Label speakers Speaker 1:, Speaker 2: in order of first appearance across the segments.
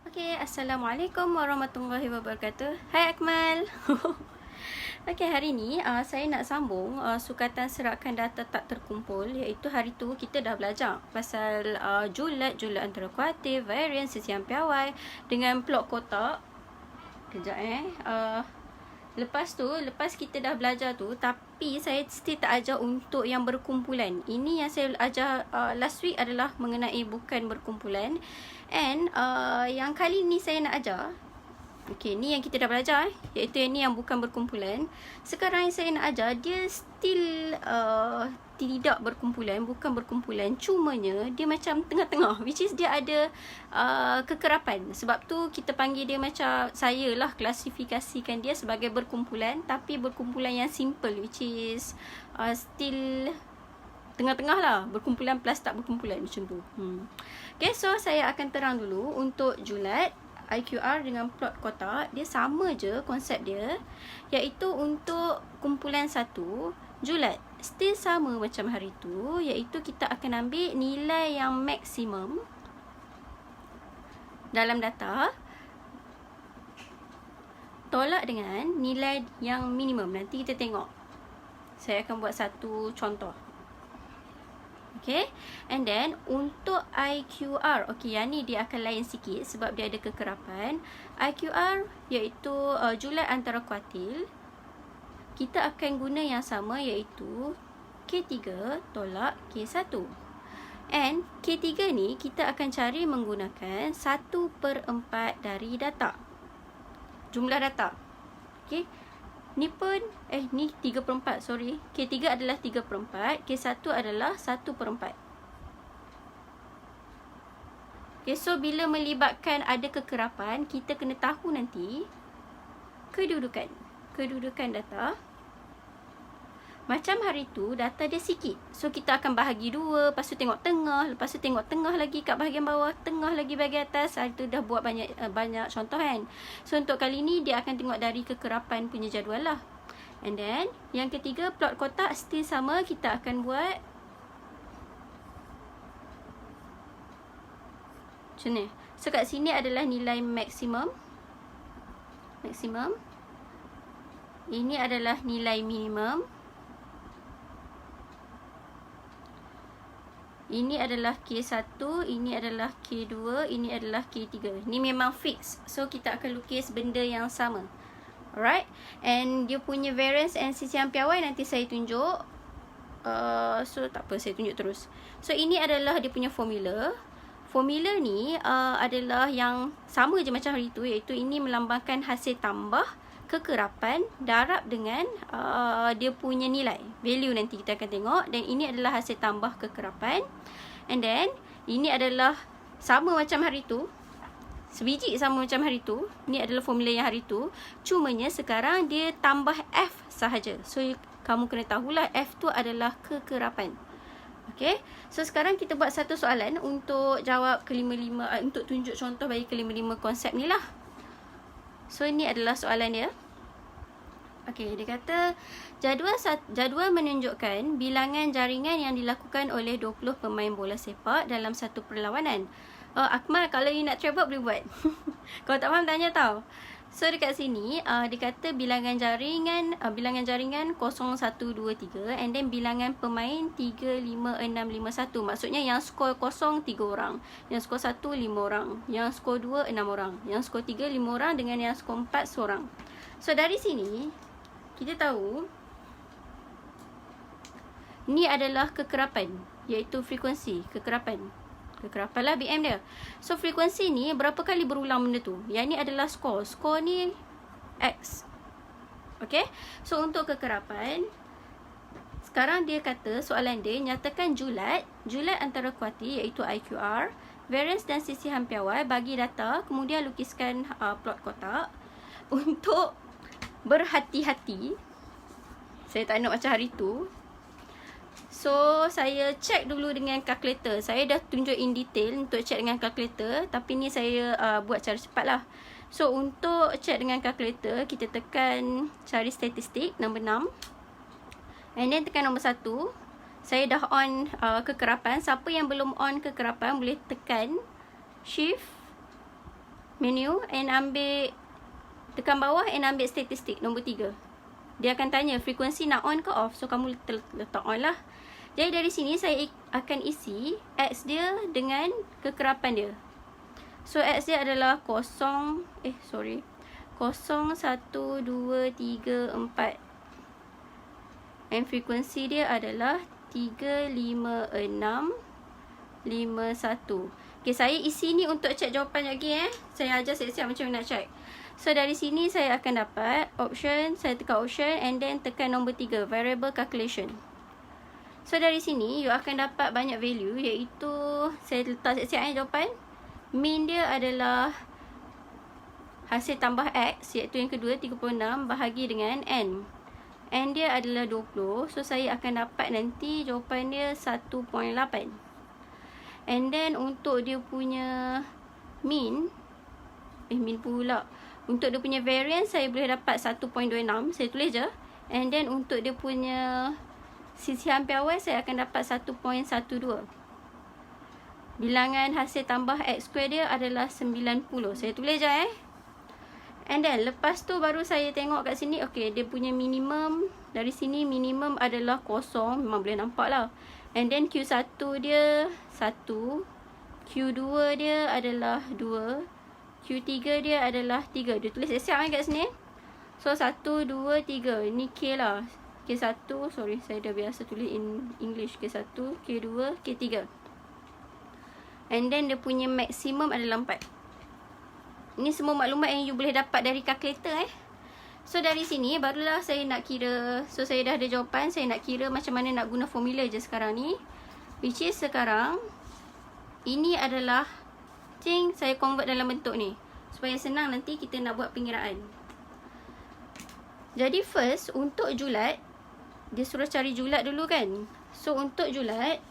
Speaker 1: Okay, Assalamualaikum warahmatullahi wabarakatuh. Hai Akmal. Okay, hari ni saya nak sambung sukatan serakan data tak terkumpul, iaitu hari tu kita dah belajar pasal julat antara kuartil, variance, sesian piawai dengan plot kotak. Kejap Lepas kita dah belajar tu, tapi saya still tak ajar untuk yang berkumpulan. Ini yang saya ajar last week adalah mengenai bukan berkumpulan. And yang kali ni saya nak ajar, okay, ni yang kita dah belajar iaitu yang ni yang bukan berkumpulan. Sekarang yang saya nak ajar, dia still tidak berkumpulan, bukan berkumpulan, cumanya dia macam tengah-tengah, which is dia ada kekerapan. Sebab tu kita panggil dia, macam saya lah klasifikasikan dia sebagai berkumpulan, tapi berkumpulan yang simple, which is still tengah-tengah lah, berkumpulan plus tak berkumpulan macam tu. Okay, so saya akan terang dulu untuk julat, IQR dengan plot kotak. Dia sama je konsep dia, iaitu untuk kumpulan satu, julat still sama macam hari tu, iaitu kita akan ambil nilai yang maksimum dalam data tolak dengan nilai yang minimum. Nanti kita tengok, saya akan buat satu contoh. Okay, and then untuk IQR, okay, yang ni dia akan lain sikit sebab dia ada kekerapan. IQR iaitu julat antara kuartil. Kita akan guna yang sama, iaitu K3 tolak K1. And K3 ni kita akan cari menggunakan 1/4 dari data, jumlah data. Okay, ni pun ni 3/4, sorry. K3 adalah 3/4, K1 adalah 1/4. Okay, so bila melibatkan ada kekerapan, kita kena tahu nanti kedudukan data. Macam hari tu data dia sikit, so kita akan bahagi dua, lepas tu tengok tengah, lepas tu tengok tengah lagi kat bahagian bawah, tengah lagi bahagian atas. Hari tu dah buat banyak contoh kan. So untuk kali ni dia akan tengok dari kekerapan punya jadual lah. And then yang ketiga, plot kotak still sama, kita akan buat macam ni. So kat sini adalah nilai maksimum. Ini adalah nilai minimum. Ini adalah K1, ini adalah K2, ini adalah K3. Ni memang fix. So kita akan lukis benda yang sama. Alright. And dia punya variance and sisian piawai nanti saya tunjuk. So tak apa, saya tunjuk terus. So ini adalah dia punya formula. Formula ni adalah yang sama je macam hari tu, iaitu ini melambangkan hasil tambah kekerapan darab dengan dia punya nilai value, nanti kita akan tengok. Dan ini adalah hasil tambah kekerapan. And then ini adalah sama macam hari tu, sebiji sama macam hari tu. Ini adalah formula yang hari tu, cumanya sekarang dia tambah F sahaja. So kamu kena tahulah F tu adalah kekerapan. Okay, so sekarang kita buat satu soalan untuk jawab kelima-lima, untuk tunjuk contoh bagi kelima-lima konsep ni lah. So ini adalah soalan dia. Okey, dia kata jadual menunjukkan bilangan jaringan yang dilakukan oleh 20 pemain bola sepak dalam satu perlawanan. Akmal, kalau you nak travel boleh buat. Kalau tak faham tanya tau. So dekat sini dia kata bilangan jaringan 0123, and then bilangan pemain 35651. Maksudnya yang skor 0 3 orang, yang skor 1 5 orang, yang skor 2 6 orang, yang skor 3 5 orang, dengan yang skor 4 seorang. So dari sini kita tahu ni adalah kekerapan, iaitu frekuensi kekerapan lah BM dia. So frekuensi ni berapa kali berulang benda tu. Yang ni adalah skor. Skor ni X. Okay, so untuk kekerapan, sekarang dia kata soalan dia, nyatakan julat antara kuartil, iaitu IQR, variance dan sisihan piawai bagi data, kemudian lukiskan plot kotak. Untuk berhati-hati, saya tak nak macam hari tu, so saya check dulu dengan kalkulator. Saya dah tunjuk in detail untuk check dengan kalkulator, tapi ni saya buat cara cepat lah. So untuk check dengan kalkulator, kita tekan cari statistik nombor 6, and then tekan nombor 1. Saya dah on kekerapan. Siapa yang belum on kekerapan boleh tekan shift menu and ambil, tekan bawah and ambil statistik nombor 3. Dia akan tanya frekuensi nak on ke off. So kamu letak on lah. Jadi dari sini saya akan isi X dia dengan kekerapan dia. So X dia adalah 0, 1, 2, 3, 4. And frekuensi dia adalah 3, 5, 6, 5, 1. Okay, saya isi ni untuk cek jawapan lagi Saya ajar siap-siap macam mana nak check. So dari sini saya akan dapat option, saya tekan option and then tekan nombor 3, variable calculation. So dari sini you akan dapat banyak value, iaitu saya letak siap-siap jawapan. Mean dia adalah hasil tambah X, iaitu yang kedua 36 bahagi dengan N. N dia adalah 20. So saya akan dapat nanti jawapan dia 1.8. And then untuk dia punya mean, mean pula. Untuk dia punya variance saya boleh dapat 1.26. Saya tulis je. And then untuk dia punya sisihan piawai saya akan dapat 1.12. Bilangan hasil tambah X square dia adalah 90. Saya tulis je And then lepas tu baru saya tengok kat sini. Okay, dia punya minimum. Dari sini minimum adalah 0. Memang boleh nampak lah. And then Q1 dia 1. Q2 dia adalah 2. Q3 dia adalah 3. Dia tulis siap kat sini. So 1, 2, 3. Ni K lah. K1. Sorry, saya dah biasa tulis in English. K1, K2, K3. And then dia punya maksimum adalah 4. Ini semua maklumat yang you boleh dapat dari kalkulator So dari sini barulah saya nak kira. So saya dah ada jawapan. Saya nak kira macam mana nak guna formula je sekarang ni. Which is sekarang ini adalah saya convert dalam bentuk ni supaya senang nanti kita nak buat pengiraan. Jadi first untuk julat, dia suruh cari julat dulu kan. So untuk julat,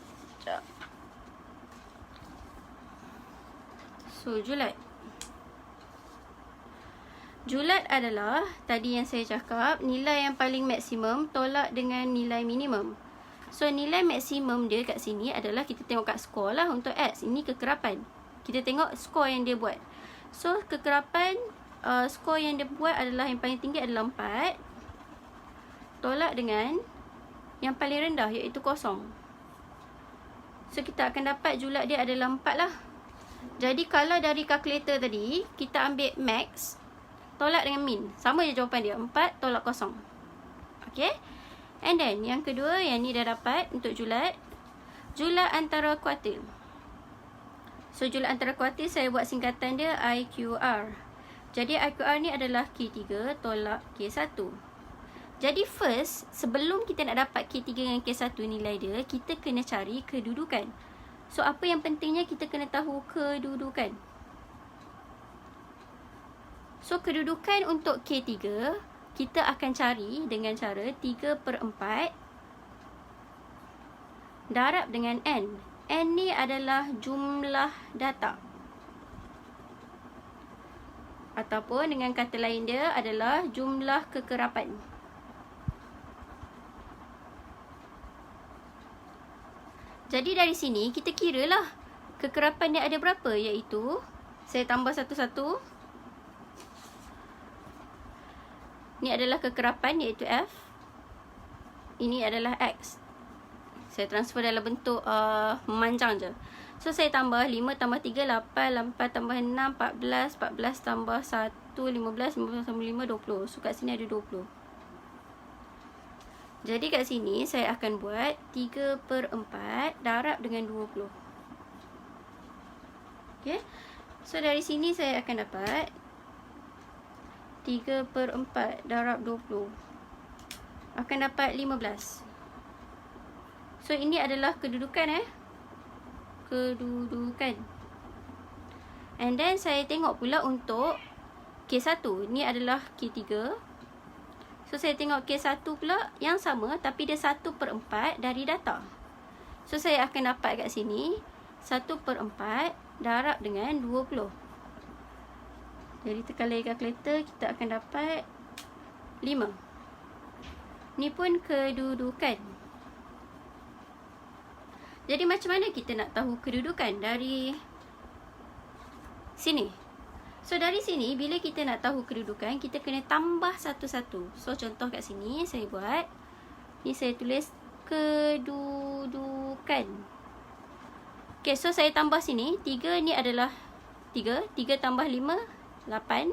Speaker 1: Julat adalah tadi yang saya cakap, nilai yang paling maksimum tolak dengan nilai minimum. So nilai maksimum dia kat sini adalah, kita tengok kat skor lah untuk X. Ini kekerapan. Kita tengok skor yang dia buat. So kekerapan skor yang dia buat adalah, yang paling tinggi adalah 4. Tolak dengan yang paling rendah iaitu 0. So kita akan dapat julat dia adalah 4 lah. Jadi kalau dari kalkulator tadi kita ambil max tolak dengan min, sama je jawapan dia, 4 tolak 0. Okay. And then yang kedua, yang ni dah dapat untuk julat. Julat antara kuartil. So julat antara kuartil saya buat singkatan dia IQR. Jadi IQR ni adalah K3 tolak K1. Jadi first, sebelum kita nak dapat K3 dengan K1 nilai dia, kita kena cari kedudukan. So apa yang pentingnya, kita kena tahu kedudukan. So kedudukan untuk K3 kita akan cari dengan cara 3/4 darab dengan N. N ni adalah jumlah data. Ataupun dengan kata lain dia adalah jumlah kekerapan. Jadi dari sini kita kira lah kekerapan dia ada berapa, iaitu saya tambah satu-satu. Ini adalah kekerapan iaitu F. Ini adalah X. Saya transfer dalam bentuk memanjang je. So saya tambah 5 tambah 3 8, 8 tambah 6 14, 14 tambah 1 15, 15 tambah 5 20. So kat sini ada 20. Jadi kat sini saya akan buat 3/4 darab dengan 20. Okay. So dari sini saya akan dapat 3/4 darab 20 akan dapat 15. So ini adalah kedudukan kedudukan. And then saya tengok pula untuk K1. Ni adalah K3. So saya tengok K1 pula yang sama, tapi dia 1/4 dari data. So saya akan dapat kat sini 1/4 darab dengan 20. Jadi tekan lagi kalkulator, kita akan dapat 5. Ni pun kedudukan. Jadi macam mana kita nak tahu kedudukan dari sini? So dari sini bila kita nak tahu kedudukan, kita kena tambah satu-satu. So contoh kat sini saya buat, ni saya tulis kedudukan. Okay, so saya tambah sini 3 ni adalah 3 tambah 5 8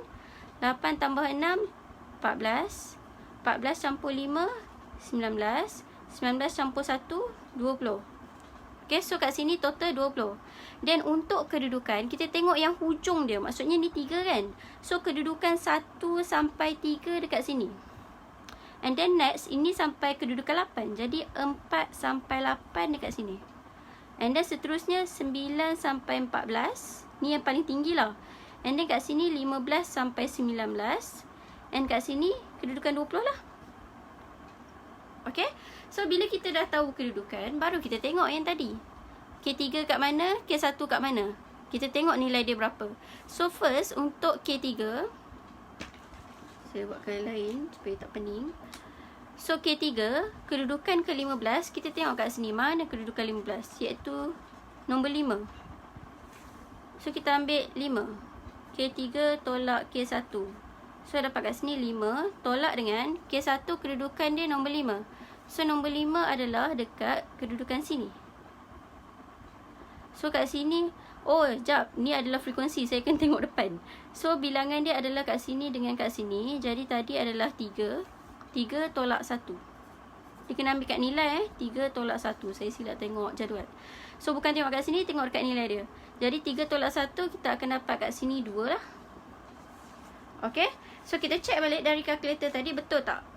Speaker 1: tambah 6 14 campur 5 19 campur 1 20. Okay, so kat sini total 20. Dan untuk kedudukan, kita tengok yang hujung dia. Maksudnya ni 3 kan. So kedudukan 1 sampai 3 dekat sini. And then next, ini sampai kedudukan 8. Jadi 4 sampai 8 dekat sini. And then seterusnya 9 sampai 14. Ni yang paling tinggi lah. And then kat sini 15 sampai 19. And kat sini kedudukan 20 lah. Okay. So bila kita dah tahu kedudukan, baru kita tengok yang tadi. K3 kat mana, K1 kat mana. Kita tengok nilai dia berapa. So first untuk K3, saya buat kali lain supaya tak pening. So K3, kedudukan ke-15, kita tengok kat sini mana kedudukan 15, iaitu nombor 5. So kita ambil 5. K3 tolak K1. So dapat kat sini 5 tolak dengan K1, kedudukan dia nombor 5. So nombor 5 adalah dekat kedudukan sini. So kat sini, oh jap, ni adalah frekuensi, saya akan tengok depan. So bilangan dia adalah kat sini dengan kat sini. Jadi tadi adalah 3 tolak 1. Dia kena ambil kat nilai 3 tolak 1. Saya silap tengok jadual. So bukan tengok kat sini, tengok dekat nilai dia. Jadi 3 tolak 1, kita akan dapat kat sini 2 lah. Okay. So kita check balik dari kalkulator tadi, betul tak?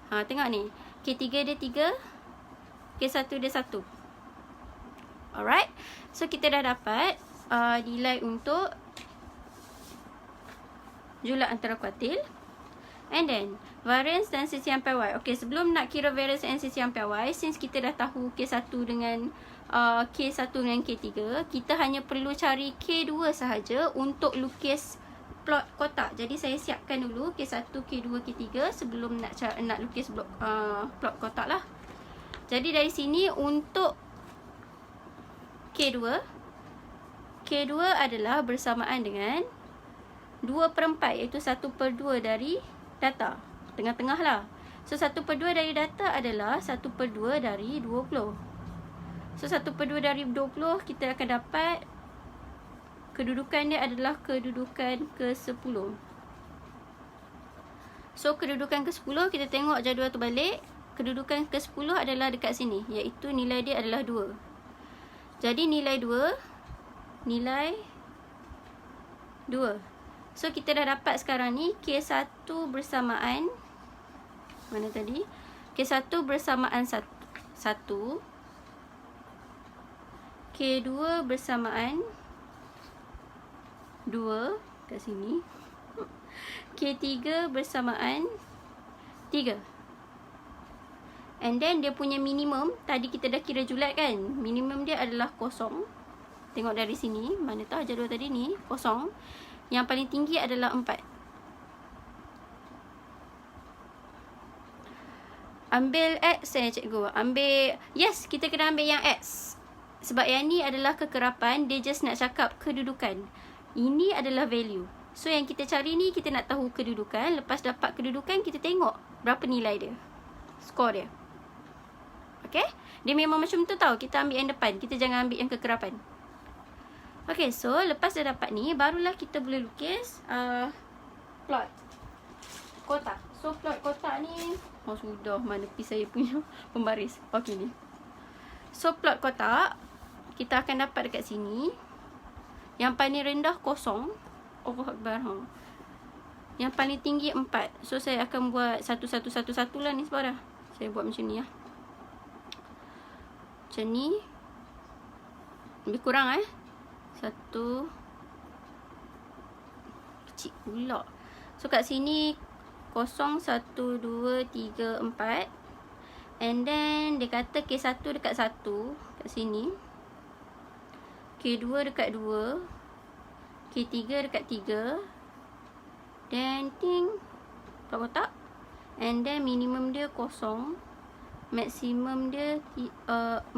Speaker 1: Tengok ni. K3 dia 3, K1 dia 1. Alright. So kita dah dapat nilai untuk jumlah antara kuartil. And then variance dan sisi ampai Y. Okay, sebelum nak kira variance dan sisi ampai Y, since kita dah tahu K1 dengan K1 dengan K3, kita hanya perlu cari K2 sahaja untuk lukis plot kotak. Jadi saya siapkan dulu K1, K2, K3 sebelum nak lukis plot kotak lah. Jadi dari sini untuk K2 adalah bersamaan dengan 2/4, iaitu 1/2 dari data. Tengah-tengah lah. So 1/2 dari data adalah 1/2 dari 20. So 1/2 dari 20, kita akan dapat kedudukan dia adalah kedudukan ke-10. So kedudukan ke-10, kita tengok jadual tu balik. Kedudukan ke-10 adalah dekat sini, iaitu nilai dia adalah 2. Jadi nilai 2. So kita dah dapat sekarang ni K1 bersamaan, mana tadi? K1 bersamaan 1. K2 bersamaan 2 kat sini. K3 bersamaan 3. And then dia punya minimum, tadi kita dah kira julat kan. Minimum dia adalah 0. Tengok dari sini, mana tahu jadual tadi ni 0. Yang paling tinggi adalah 4. Ambil X cikgu. Ambil, yes, kita kena ambil yang X. Sebab yang ni adalah kekerapan, dia just nak cakap kedudukan. Ini adalah value. So yang kita cari ni, kita nak tahu kedudukan. Lepas dapat kedudukan, kita tengok berapa nilai dia, skor dia. Okay. Dia memang macam tu tau. Kita ambil yang depan, kita jangan ambil yang kekerapan. Okay, so lepas dah dapat ni, barulah kita boleh lukis plot kotak. So plot kotak ni, oh sudah, mana pergi saya punya pembaris. Okay ni. So plot kotak, kita akan dapat dekat sini. Yang paling rendah 0. Oh Akbar. Yang paling tinggi 4. So saya akan buat 1, 1, 1, 1 lah ni sebarang. Saya buat macam ni lah. Macam ni. Lebih kurang 1. Kecil pula. So kat sini 0, 1, 2, 3, 4. And then dia kata K1 dekat 1 kat sini. K2 dekat 2. K3 dekat 3. Then ting plot kotak. And then minimum dia 0. Maksimum dia 4.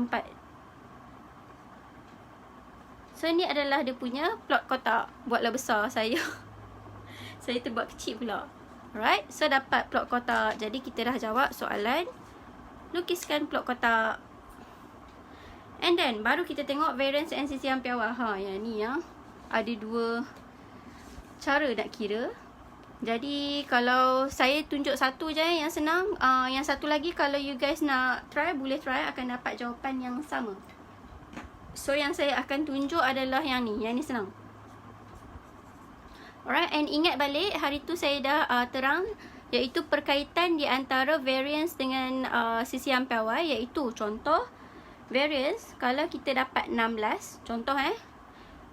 Speaker 1: So ni adalah dia punya plot kotak. Buatlah besar saya. Saya terbuat kecil pula. Alright, so dapat plot kotak. Jadi kita dah jawab soalan. Lukiskan plot kotak. And then baru kita tengok variance and sisihan piawai. Yang ni yang ada dua cara nak kira. Jadi kalau saya tunjuk satu je yang senang, yang satu lagi kalau you guys nak try, boleh try, akan dapat jawapan yang sama. So yang saya akan tunjuk adalah yang ni senang. Alright, and ingat balik hari tu saya dah terang, iaitu perkaitan di antara variance dengan sisihan piawai, iaitu contoh variance kalau kita dapat 16, contoh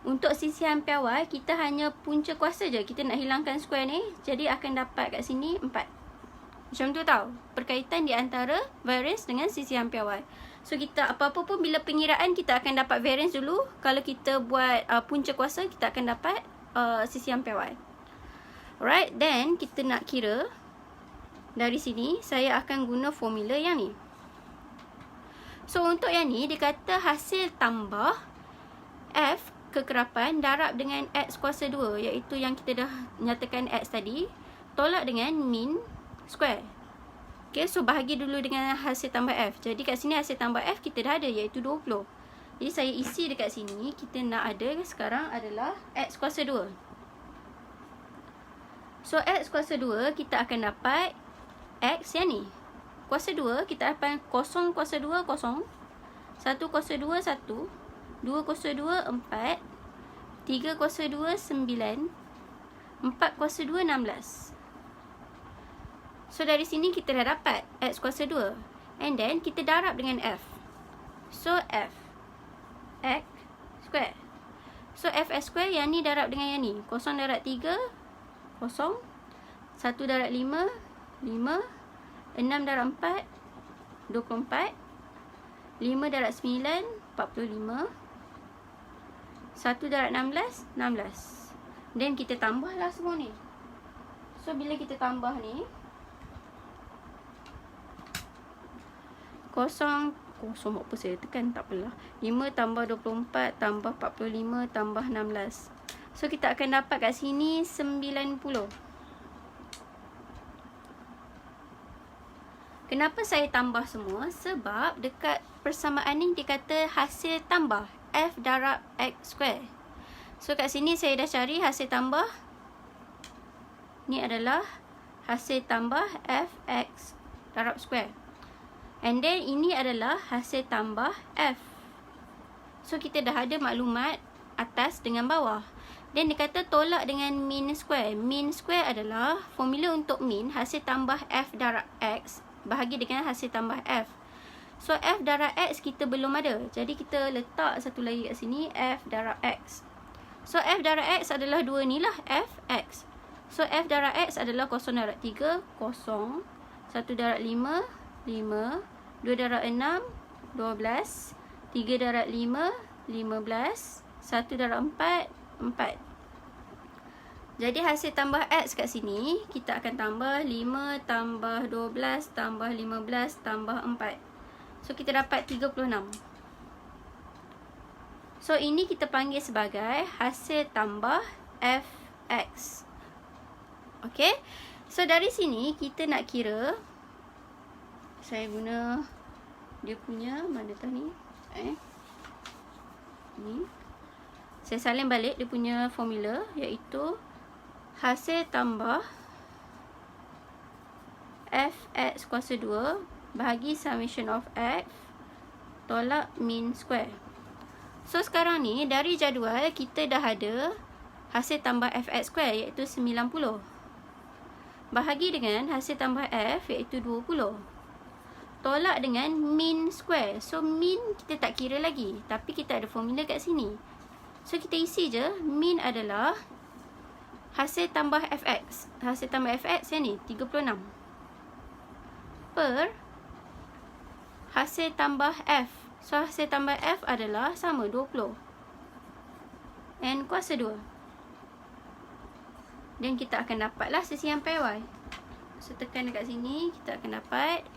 Speaker 1: untuk sisihan piawai kita hanya punca kuasa je, kita nak hilangkan square ni, jadi akan dapat kat sini 4. Macam tu tau, perkaitan di antara variance dengan sisihan piawai. So kita apa-apa pun bila pengiraan kita akan dapat variance dulu. Kalau kita buat punca kuasa, kita akan dapat sisihan piawai. Alright, then kita nak kira dari sini, saya akan guna formula yang ni. So untuk yang ni, dia kata hasil tambah F kekerapan darab dengan X kuasa 2, iaitu yang kita dah nyatakan X tadi, tolak dengan min square. Okay, so bahagi dulu dengan hasil tambah F. Jadi kat sini hasil tambah F kita dah ada, iaitu 20. Jadi saya isi dekat sini, kita nak ada sekarang adalah X kuasa 2. So X kuasa 2 kita akan dapat X yang ni. Kuasa 2 kita dapat 0 kuasa 2 0, 1 kuasa 2 1, 2 kuasa 2 4, 3 kuasa 2 9, 4 kuasa 2 16. So dari sini kita dah dapat X kuasa 2. And then kita darab dengan F. So F X square. So Fx square yang ni darab dengan yang ni. 0 darab 3 0, 1 darab 5 5, 6 darab 4 24, 5 darab 9 45, 1 darab 16 16. Then kita tambahlah semua ni. So bila kita tambah ni, 0 apa saya tekan, tak apalah. 5 tambah 24 tambah 45 tambah 16. So kita akan dapat kat sini 90. Kenapa saya tambah semua? Sebab dekat persamaan ni dia kata hasil tambah F darab X square. So kat sini saya dah cari hasil tambah. Ni adalah hasil tambah Fx darab square. And then ini adalah hasil tambah F. So kita dah ada maklumat atas dengan bawah. Dan dia kata tolak dengan min square. Min square adalah formula untuk min, hasil tambah F darab X bahagi dengan hasil tambah F. So F darab X kita belum ada, jadi kita letak satu lagi kat sini, F darab X. So F darab X adalah 2 ni lah, Fx. So F darab X adalah 0 darab 3 0, 1 darab 5 5, 2 darab 6 12, 3 darab 5 15, 1 darab 4 4. Jadi hasil tambah X kat sini kita akan tambah 5 tambah 12 tambah 15 tambah 4. So kita dapat 36. So ini kita panggil sebagai hasil tambah Fx. Okay, so dari sini kita nak kira. Saya guna dia punya, mana tah ni, ni saya salin balik dia punya formula, iaitu hasil tambah Fx kuasa 2 bahagi summation of X tolak min square. So sekarang ni dari jadual kita dah ada hasil tambah Fx square, iaitu 90, bahagi dengan hasil tambah F, iaitu 20, tolak dengan min square. So min kita tak kira lagi, tapi kita ada formula kat sini. So kita isi je, min adalah hasil tambah Fx. Hasil tambah Fx yang ni 36 per hasil tambah F. So hasil tambah F adalah sama 20 and kuasa 2. Dan kita akan dapatlah sisihan piawai. So tekan dekat sini, kita akan dapat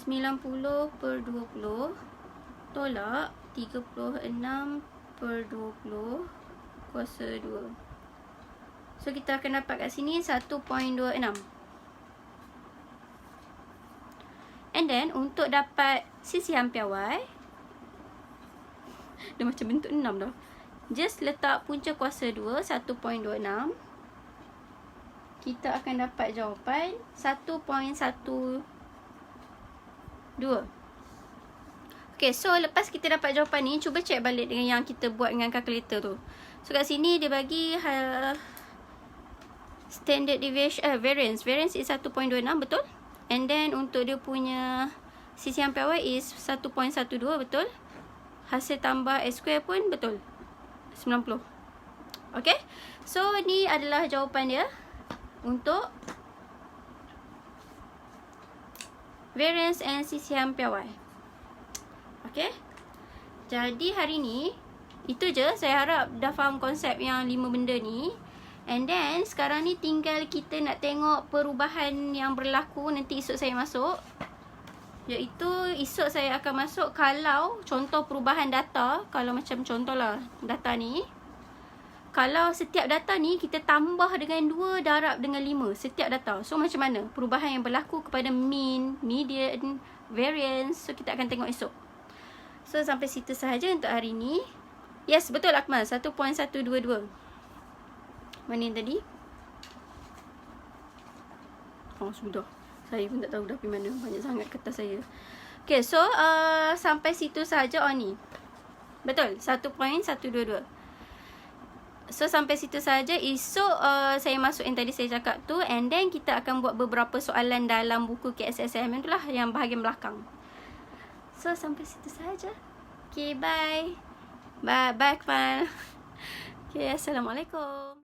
Speaker 1: 90 per 20 tolak 36 per 20 kuasa 2. So kita akan dapat kat sini 1.26. And then untuk dapat sisihan piawai, dia macam bentuk 6 dah. Just letak punca kuasa 2, 1.26. Kita akan dapat jawapan 1.12. Okay, so lepas kita dapat jawapan ni, cuba check balik dengan yang kita buat dengan kalkulator tu. So kat sini dia bagi standard deviation, variance. Variance is 1.26, betul? And then untuk dia punya sisihan piawai is 1.12, betul? Hasil tambah S square pun betul, 90. Okay, so ni adalah jawapan dia untuk variance and sisihan piawai. Okay, jadi hari ni itu je. Saya harap dah faham konsep yang 5 benda ni. And then sekarang ni tinggal kita nak tengok perubahan yang berlaku nanti esok saya masuk. Iaitu esok saya akan masuk kalau contoh perubahan data. Kalau macam contohlah data ni, kalau setiap data ni kita tambah dengan 2 darab dengan 5 setiap data. So macam mana perubahan yang berlaku kepada mean, median, variance. So kita akan tengok esok. So sampai situ sahaja untuk hari ni. Yes, betul Akmal, 1.122. Mana yang tadi? Oh, sudah. Saya pun tak tahu dah pergi mana. Banyak sangat kertas saya. Okay, so sampai situ sahaja ni. Betul, 1.122. So sampai situ saja. Esok saya masuk yang tadi saya cakap tu. And then kita akan buat beberapa soalan dalam buku KSSM. Itulah yang bahagian belakang. So sampai situ saja. Okay, bye. Bye, Akmal. Okay, Assalamualaikum.